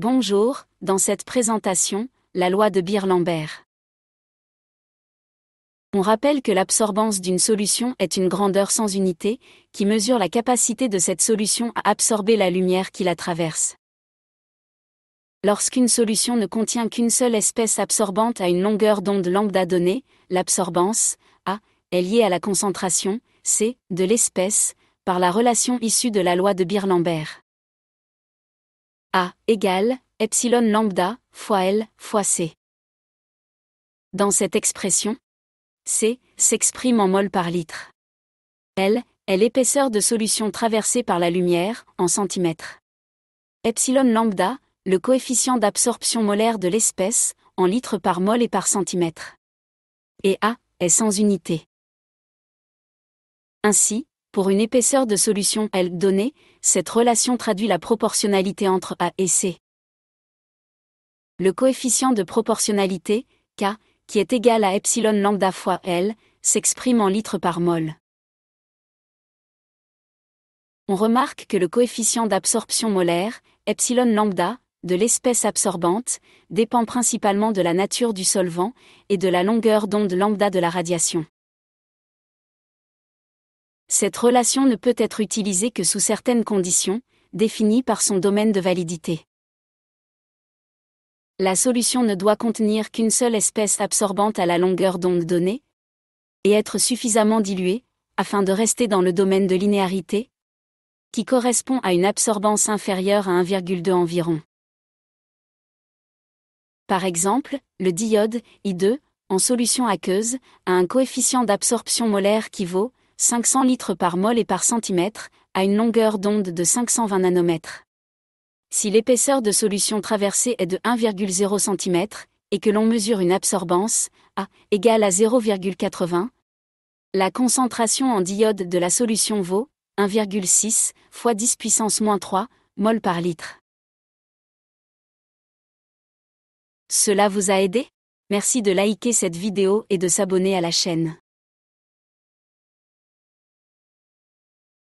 Bonjour, dans cette présentation, la loi de Beer-Lambert. On rappelle que l'absorbance d'une solution est une grandeur sans unité, qui mesure la capacité de cette solution à absorber la lumière qui la traverse. Lorsqu'une solution ne contient qu'une seule espèce absorbante à une longueur d'onde lambda donnée, l'absorbance, A, est liée à la concentration, C, de l'espèce, par la relation issue de la loi de Beer-Lambert. A égale epsilon lambda fois L fois C. Dans cette expression, C s'exprime en mol par litre. L est l'épaisseur de solution traversée par la lumière, en centimètres. Epsilon lambda, le coefficient d'absorption molaire de l'espèce, en litres par mol et par centimètre. Et A est sans unité. Ainsi, pour une épaisseur de solution L donnée, cette relation traduit la proportionnalité entre A et C. Le coefficient de proportionnalité, K, qui est égal à epsilon lambda fois L, s'exprime en litres par mol. On remarque que le coefficient d'absorption molaire, epsilon lambda, de l'espèce absorbante, dépend principalement de la nature du solvant et de la longueur d'onde lambda de la radiation. Cette relation ne peut être utilisée que sous certaines conditions, définies par son domaine de validité. La solution ne doit contenir qu'une seule espèce absorbante à la longueur d'onde donnée, et être suffisamment diluée, afin de rester dans le domaine de linéarité, qui correspond à une absorbance inférieure à 1,2 environ. Par exemple, le diode, I2, en solution aqueuse, a un coefficient d'absorption molaire qui vaut 500 litres par mol et par centimètre, à une longueur d'onde de 520 nanomètres. Si l'épaisseur de solution traversée est de 1,0 cm, et que l'on mesure une absorbance, A, égale à 0,80, la concentration en diode de la solution vaut 1,6 fois 10 puissance moins 3 mol par litre. Cela vous a aidé? Merci de liker cette vidéo et de s'abonner à la chaîne.